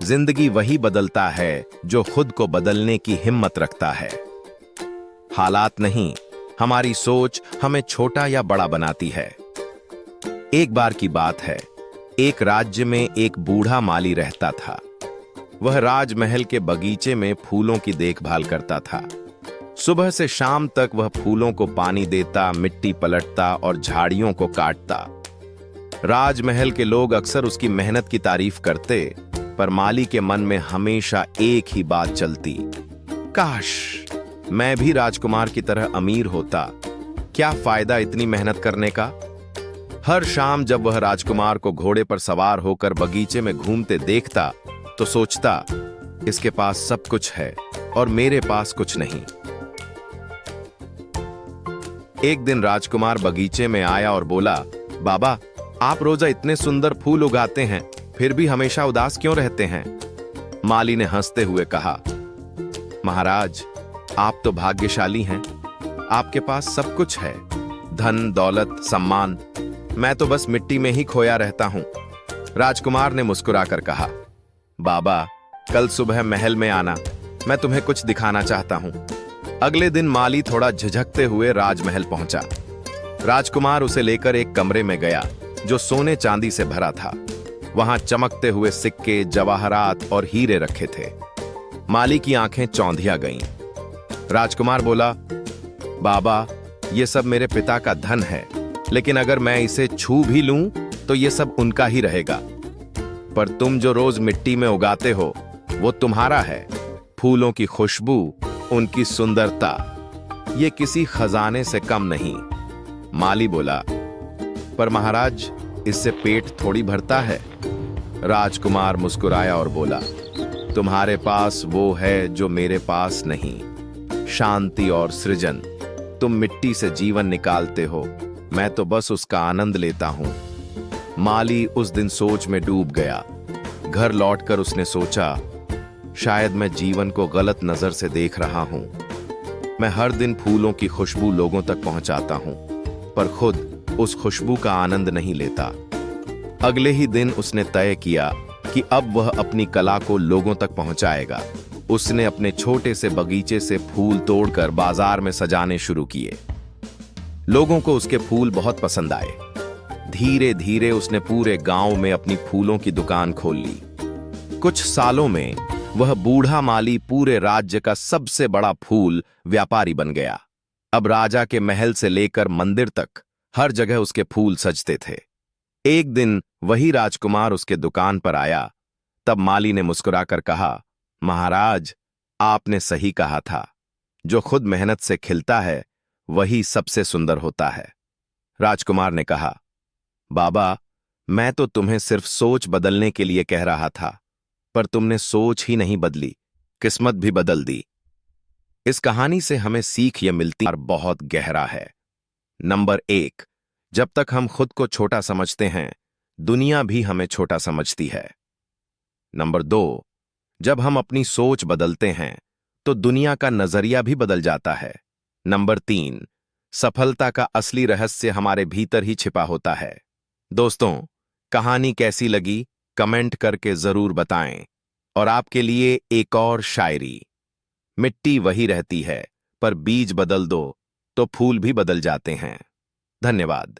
जिंदगी वही बदलता है जो खुद को बदलने की हिम्मत रखता है। हालात नहीं, हमारी सोच हमें छोटा या बड़ा बनाती है। एक बार की बात है, एक राज्य में एक बूढ़ा माली रहता था। वह राजमहल के बगीचे में फूलों की देखभाल करता था। सुबह से शाम तक वह फूलों को पानी देता, मिट्टी पलटता और झाड़ियों को काटता। राजमहल के लोग अक्सर उसकी मेहनत की तारीफ करते, पर माली के मन में हमेशा एक ही बात चलती, काश मैं भी राजकुमार की तरह अमीर होता। क्या फायदा इतनी मेहनत करने का। हर शाम जब वह राजकुमार को घोड़े पर सवार होकर बगीचे में घूमते देखता तो सोचता, इसके पास सब कुछ है और मेरे पास कुछ नहीं। एक दिन राजकुमार बगीचे में आया और बोला, बाबा, आप रोजा इतने सुंदर फूल उगाते हैं, फिर भी हमेशा उदास क्यों रहते हैं। माली ने हंसते हुए कहा, महाराज, आप तो भाग्यशाली हैं। आपके पास सब कुछ है, धन, दौलत, सम्मान। मैं तो बस मिट्टी में ही खोया रहता हूं। राजकुमार ने मुस्कुराकर कहा, बाबा, कल सुबह महल में आना, मैं तुम्हें कुछ दिखाना चाहता हूं। अगले दिन माली थोड़ा झिझकते हुए राजमहल पहुंचा। राजकुमार उसे लेकर एक कमरे में गया जो सोने चांदी से भरा था। वहां चमकते हुए सिक्के, जवाहरात और हीरे रखे थे। माली की आंखें चौंधिया गईं। राजकुमार बोला, बाबा, ये सब मेरे पिता का धन है, लेकिन अगर मैं इसे छू भी लूं तो ये सब उनका ही रहेगा। पर तुम जो रोज मिट्टी में उगाते हो वो तुम्हारा है। फूलों की खुशबू, उनकी सुंदरता, ये किसी खजाने से कम नहीं। माली बोला, पर महाराज, इससे पेट थोड़ी भरता है। राजकुमार मुस्कुराया और बोला, तुम्हारे पास वो है जो मेरे पास नहीं, शांति और सृजन। तुम मिट्टी से जीवन निकालते हो, मैं तो बस उसका आनंद लेता हूं। माली उस दिन सोच में डूब गया। घर लौटकर उसने सोचा, शायद मैं जीवन को गलत नजर से देख रहा हूं। मैं हर दिन फूलों की खुशबू लोगों तक पहुंचाता हूं, पर खुद उस खुशबू का आनंद नहीं लेता। अगले ही दिन उसने तय किया कि अब वह अपनी कला को लोगों तक पहुंचाएगा। उसने अपने छोटे से बगीचे से फूल तोड़कर बाजार में सजाने शुरू किए। लोगों को उसके फूल बहुत पसंद आए। धीरे धीरे उसने पूरे गांव में अपनी फूलों की दुकान खोल ली। कुछ सालों में वह बूढ़ा माली पूरे राज्य का सबसे बड़ा फूल व्यापारी बन गया। अब राजा के महल से लेकर मंदिर तक हर जगह उसके फूल सजते थे। एक दिन वही राजकुमार उसके दुकान पर आया। तब माली ने मुस्कुराकर कहा, महाराज, आपने सही कहा था। जो खुद मेहनत से खिलता है वही सबसे सुंदर होता है। राजकुमार ने कहा, बाबा, मैं तो तुम्हें सिर्फ सोच बदलने के लिए कह रहा था, पर तुमने सोच ही नहीं बदली, किस्मत भी बदल दी। इस कहानी से हमें सीख यह मिलती और बहुत गहरा है। नंबर 1, जब तक हम खुद को छोटा समझते हैं, दुनिया भी हमें छोटा समझती है। नंबर 2, जब हम अपनी सोच बदलते हैं तो दुनिया का नजरिया भी बदल जाता है। नंबर 3, सफलता का असली रहस्य हमारे भीतर ही छिपा होता है। दोस्तों, कहानी कैसी लगी कमेंट करके जरूर बताएं। और आपके लिए एक और शायरी, मिट्टी वही रहती है, पर बीज बदल दो तो फूल भी बदल जाते हैं। धन्यवाद।